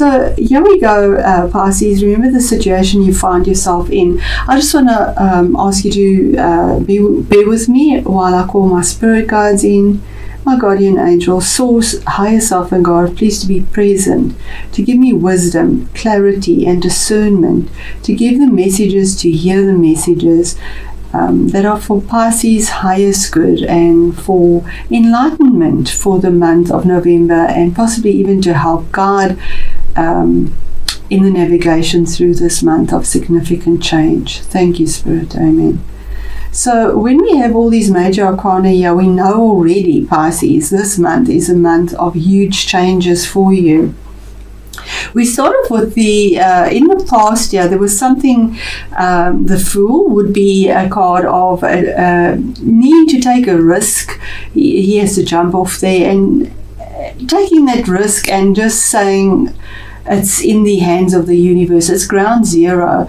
So here we go, Pisces. Remember the situation you find yourself in. I just want to ask you to bear with me while I call my spirit guides in, my guardian angel, source, higher self, and God, please to be present, to give me wisdom, clarity, and discernment, to give the messages, to hear the messages that are for Pisces' highest good and for enlightenment for the month of November, and possibly even to help guide in the navigation through this month of significant change. Thank you, Spirit. Amen. So when we have all these major arcana here, we know already, Pisces, this month is a month of huge changes for you. We start off with in the past year, there was something, the Fool would be a card of needing to take a risk. He has to jump off there and taking that risk and just saying it's in the hands of the universe. It's ground zero.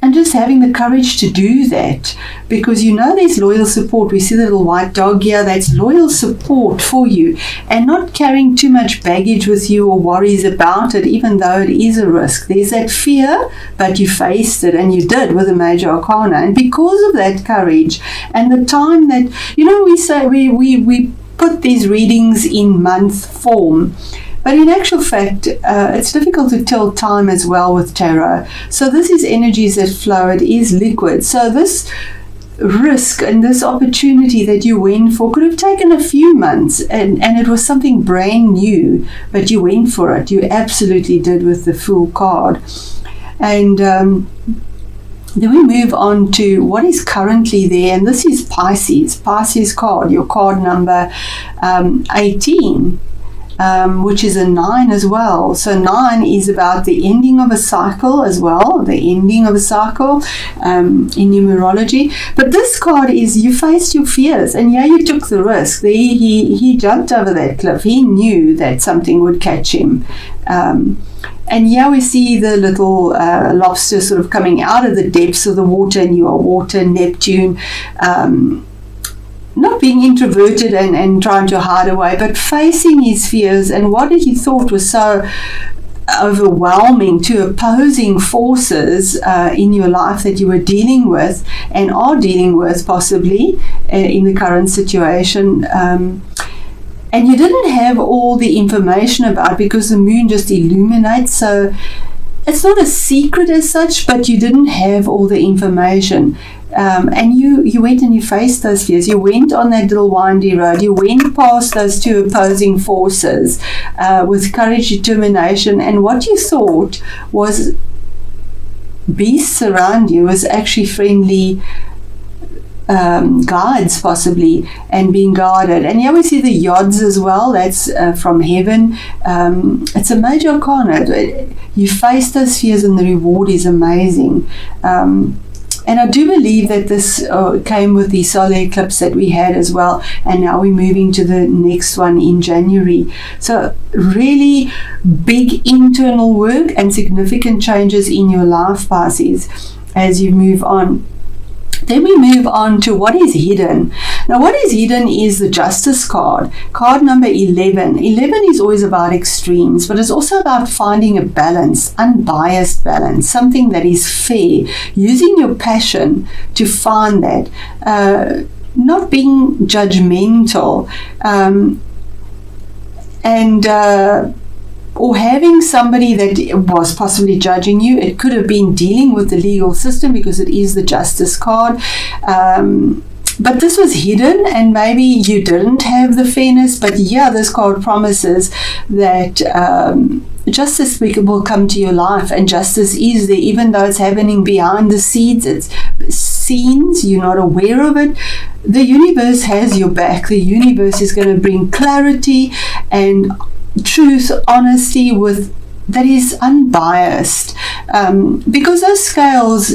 And just having the courage to do that, because there's loyal support. We see the little white dog here. That's loyal support for you, and not carrying too much baggage with you or worries about it, even though it is a risk. There's that fear, but you faced it, and you did with a major arcana. And because of that courage and the time that, we say we put these readings in month form. But in actual fact, it's difficult to tell time as well with tarot. So this is energies that flow. It is liquid. So this risk and this opportunity that you went for could have taken a few months, and it was something brand new, but you went for it. You absolutely did with the Fool card. And then we move on to what is currently there, and this is Pisces card, your card number 18. Which is a 9 as well. So 9 is about the ending of a cycle as well, the ending of a cycle in numerology. But this card is you faced your fears, and you took the risk. He jumped over that cliff. He knew that something would catch him. And here we see the little lobster sort of coming out of the depths of the water, and you are water, Neptune. Not being introverted and trying to hide away, but facing his fears and what he thought was so overwhelming, to opposing forces in your life that you were dealing with and are dealing with possibly in the current situation. And you didn't have all the information about it because the moon just illuminates. So it's not a secret as such, but you didn't have all the information. And you went and you faced those fears. You went on that little windy road. You went past those two opposing forces with courage, determination, and what you thought was beasts around you was actually friendly guides possibly, and being guarded. And here we see the yods as well. That's from heaven. It's a major arcana. You face those fears and the reward is amazing. And I do believe that this came with the solar eclipse that we had as well. And now we're moving to the next one in January. So really big internal work and significant changes in your life, Pisces, as you move on. Then we move on to what is hidden. Now, what is hidden is the Justice card, card number 11. 11 is always about extremes, but it's also about finding a balance, unbiased balance, something that is fair, using your passion to find that, not being judgmental, or having somebody that was possibly judging you. It could have been dealing with the legal system because it is the Justice card. But this was hidden, and maybe you didn't have the fairness. But this card promises that justice will come to your life, and justice is there, even though it's happening behind the scenes. You're not aware of it. The universe has your back. The universe is going to bring clarity and truth, honesty that is unbiased. because those scales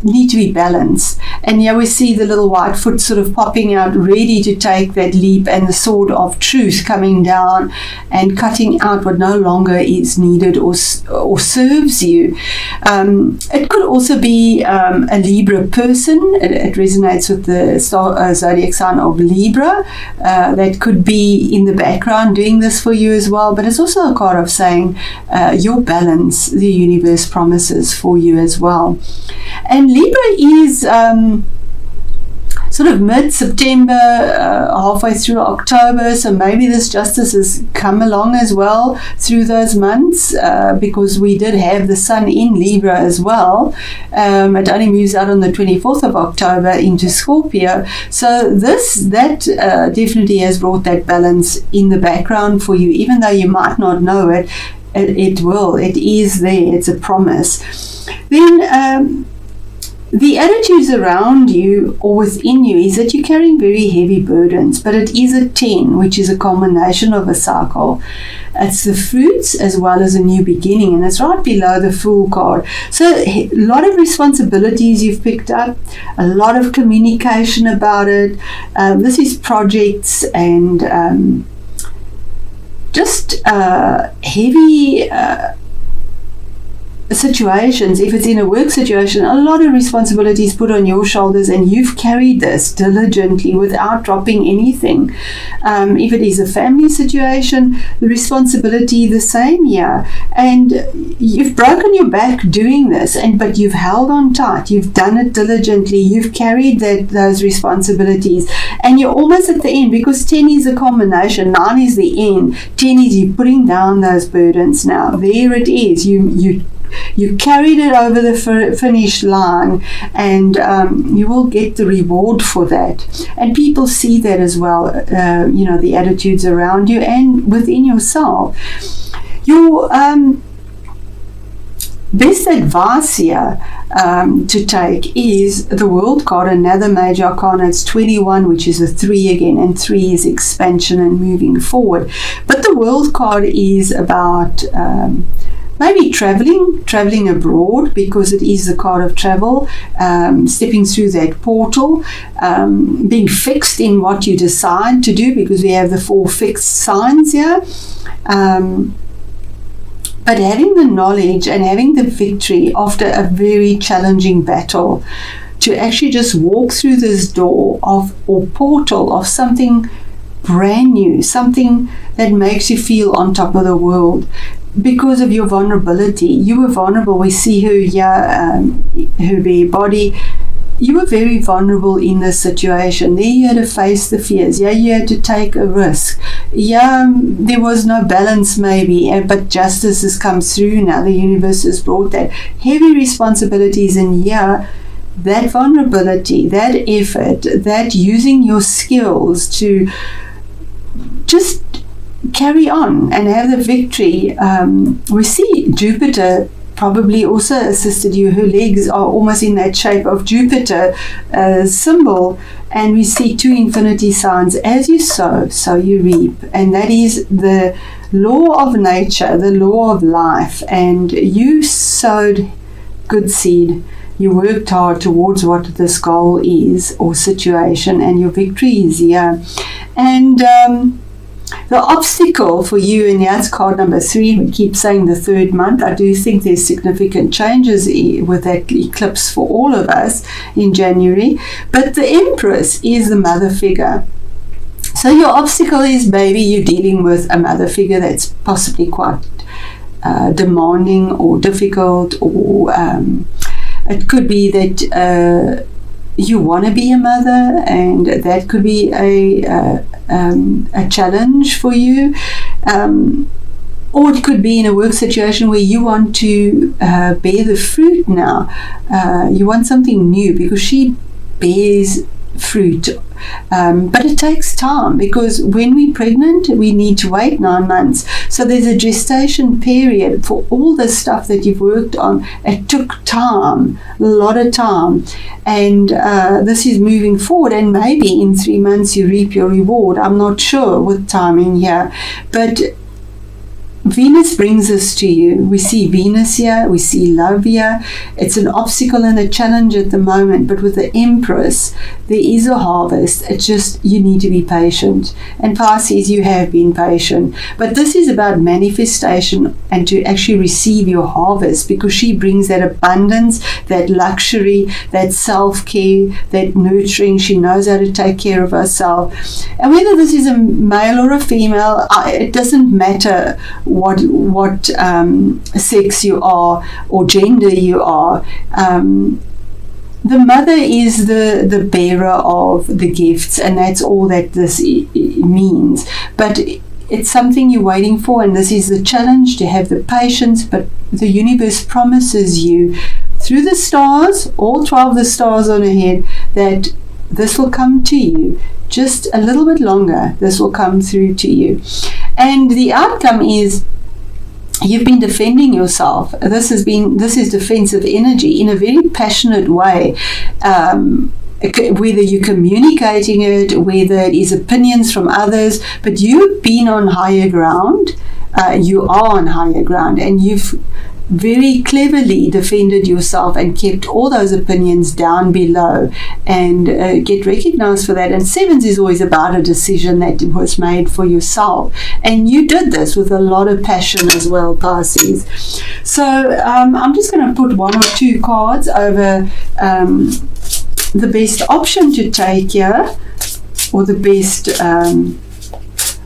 need to be balanced. And here we see the little white foot sort of popping out, ready to take that leap, and the sword of truth coming down and cutting out what no longer is needed or serves you. It could also be a Libra person. It resonates with the zodiac sign of Libra. That could be in the background doing this for you as well, but it's also a card of saying your balance, the universe promises for you as well. And Libra is sort of mid-September, halfway through October, so maybe this justice has come along as well through those months, because we did have the sun in Libra as well. It only moves out on the 24th of October into Scorpio, so that definitely has brought that balance in the background for you, even though you might not know it. It will. It is there. It's a promise. Then the attitudes around you or within you is that you're carrying very heavy burdens, but it is a 10, which is a combination of a cycle. It's the fruits as well as a new beginning, and it's right below the Fool card. So a lot of responsibilities you've picked up, a lot of communication about it. This is projects and just heavy situations. If it's in a work situation, a lot of responsibilities put on your shoulders, and you've carried this diligently without dropping anything. If it is a family situation, the responsibility the same, and you've broken your back doing this, but you've held on tight, you've done it diligently, you've carried those responsibilities, and you're almost at the end, because 10 is a combination, 9 is the end, 10 is you putting down those burdens now. There it is. You carried it over the finish line, and you will get the reward for that. And people see that as well, the attitudes around you and within yourself. Your best advice here to take is the World card, another major arcana. It's 21, which is a 3 again, and 3 is expansion and moving forward. But the World card is about maybe traveling abroad, because it is the card of travel, stepping through that portal, being fixed in what you decide to do, because we have the 4 fixed signs here. But having the knowledge and having the victory after a very challenging battle, to actually just walk through this door or portal of something brand new, something that makes you feel on top of the world. Because of your vulnerability, you were vulnerable. We see her here, her bare body. You were very vulnerable in this situation. There you had to face the fears. Yeah, you had to take a risk. Yeah, there was no balance maybe, but justice has come through now. The universe has brought that. Heavy responsibilities, and that vulnerability, that effort, that using your skills to just carry on and have the victory. We see Jupiter probably also assisted you. Her legs are almost in that shape of Jupiter symbol, and we see 2 infinity signs. As you sow, so you reap, and that is the law of nature, the law of life. And you sowed good seed. You worked hard towards what this goal is or situation, and your victory is here. And the obstacle for you, and that's card number 3, we keep saying the 3rd month. I do think there's significant changes with that eclipse for all of us in January. But the Empress is the mother figure. So your obstacle is maybe you're dealing with a mother figure that's possibly quite demanding or difficult, or it could be that you want to be a mother, and that could be a challenge for you, or it could be in a work situation where you want to bear the fruit now. You want something new, because she bears fruit, but it takes time, because when we're pregnant we need to wait 9 months, so there's a gestation period for all the stuff that you've worked on. It took time, a lot of time, and this is moving forward, and maybe in 3 months you reap your reward. I'm not sure with timing here, but Venus brings us to you. We see Venus here, we see love here. It's an obstacle and a challenge at the moment, but with the Empress, there is a harvest. It's just, you need to be patient. And Pisces, you have been patient. But this is about manifestation and to actually receive your harvest, because she brings that abundance, that luxury, that self-care, that nurturing. She knows how to take care of herself. And whether this is a male or a female, it doesn't matter what sex you are or gender you are. The mother is the bearer of the gifts, and that's all that this means. But it's something you're waiting for, and this is the challenge, to have the patience. But the universe promises you through the stars, all 12 of the stars on ahead, that this will come to you. Just a little bit longer, this will come through to you. And the outcome is, you've been defending yourself. This is defensive energy in a very passionate way. Whether you're communicating it, whether it is opinions from others, but you've been on higher ground. You are on higher ground, and you've very cleverly defended yourself and kept all those opinions down below, and get recognized for that. And sevens is always about a decision that was made for yourself, and you did this with a lot of passion as well, Pisces. So I'm just going to put one or two cards over the best option to take here, or the best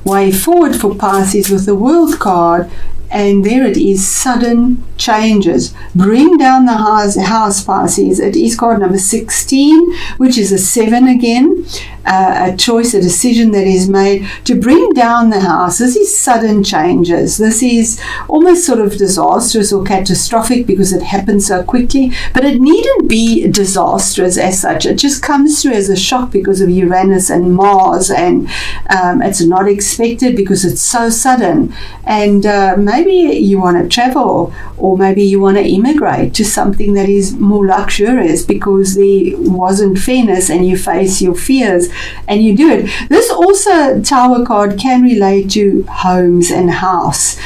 way forward for Pisces with the World card. And there it is, sudden changes. Bring down the house, Pisces. It is card number 16, which is a 7 again. A choice, a decision that is made to bring down the house. This is sudden changes. This is almost sort of disastrous or catastrophic because it happens so quickly, but it needn't be disastrous as such. It just comes through as a shock because of Uranus and Mars, and it's not expected because it's so sudden. And maybe you want to travel, or maybe you want to immigrate to something that is more luxurious because there wasn't fairness, and you face your fears and you do it. This also, Tower card, can relate to homes and house.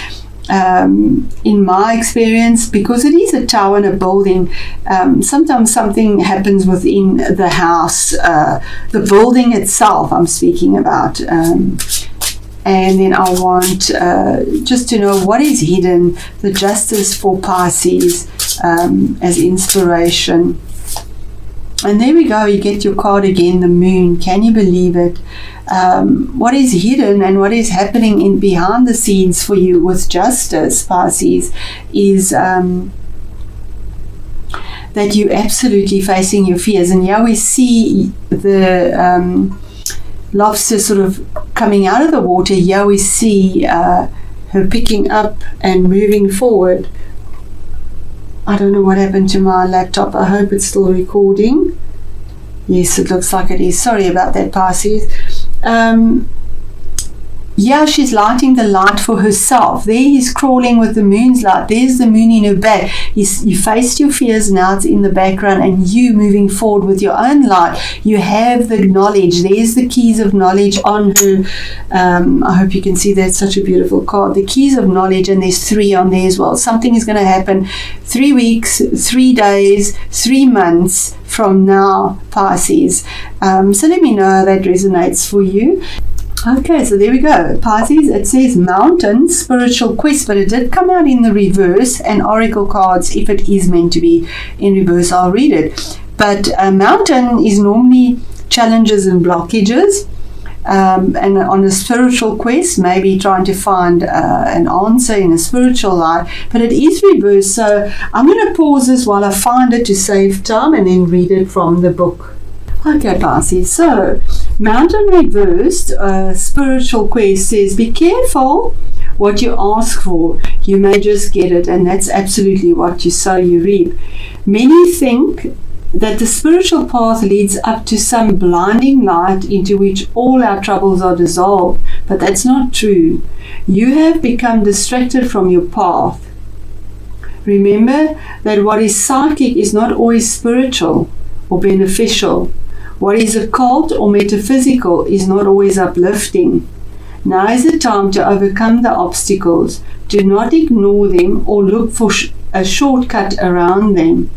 In my experience, because it is a tower and a building, sometimes something happens within the house, the building itself I'm speaking about. And then I want just to know what is hidden, the Justice for Pisces as inspiration. And there we go, you get your card again, the Moon. Can you believe it? What is hidden and what is happening in behind the scenes for you with Justice, Pisces, is that you're absolutely facing your fears. And here we see the lobster sort of coming out of the water. Here we see her picking up and moving forward. I don't know what happened to my laptop. I hope it's still recording. Yes, it looks like it is. Sorry about that, Pisces. Yeah, she's lighting the light for herself. There he's crawling with the moon's light. There's the moon in her back. You faced your fears, now it's in the background, and you moving forward with your own light. You have the knowledge. There's the keys of knowledge on her. I hope you can see that. Such a beautiful card. The keys of knowledge, and there's 3 on there as well. Something is going to happen 3 weeks, 3 days, 3 months from now, Pisces. So let me know how that resonates for you. Okay, so there we go. Pisces, it says Mountain, Spiritual Quest, but it did come out in the reverse, and Oracle cards, if it is meant to be in reverse, I'll read it. But Mountain is normally challenges and blockages, and on a spiritual quest, maybe trying to find an answer in a spiritual life, but it is reversed. So I'm going to pause this while I find it to save time, and then read it from the book. Okay, Pisces, so Mountain reversed, spiritual quest says, be careful what you ask for. You may just get it, and that's absolutely what you sow, you reap. Many think that the spiritual path leads up to some blinding light into which all our troubles are dissolved, but that's not true. You have become distracted from your path. Remember that what is psychic is not always spiritual or beneficial. What is occult or metaphysical is not always uplifting. Now is the time to overcome the obstacles. Do not ignore them or look for a shortcut around them.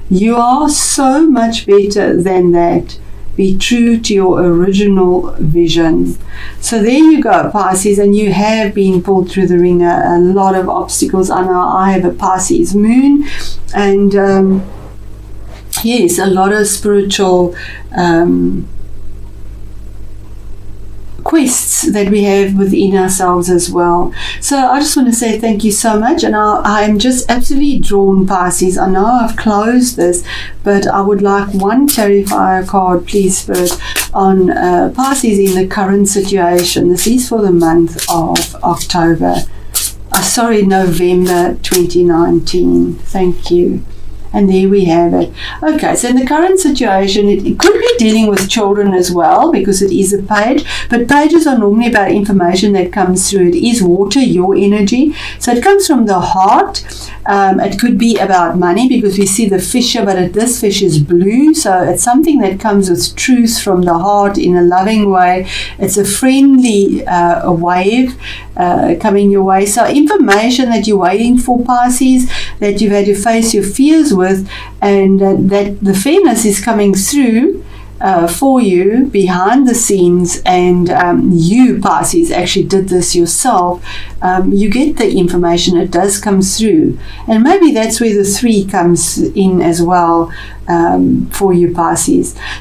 You are so much better than that. Be true to your original vision. So there you go, Pisces, and you have been pulled through the ringer. A lot of obstacles. I know I have a Pisces moon, and yes, a lot of spiritual quests that we have within ourselves as well. So I just want to say thank you so much, and I am just absolutely drawn, Pisces. I know I've closed this, but I would like one clarifier card, please, Spirit, on Pisces in the current situation. This is for the month of October. November 2019. Thank you. And there we have it. Okay, so in the current situation, it could be dealing with children as well, because it is a page, but pages are normally about information that comes through. It is water, your energy, so it comes from the heart. It could be about money, because we see the fisher, but this fish is blue, so it's something that comes with truth from the heart in a loving way. It's a friendly wave coming your way. So information that you're waiting for, Pisces, that you've had to face your fears with, and that the fairness is coming through for you behind the scenes, and you, Pisces, actually did this yourself. You get the information, it does come through, and maybe that's where the 3 comes in as well for you, Pisces.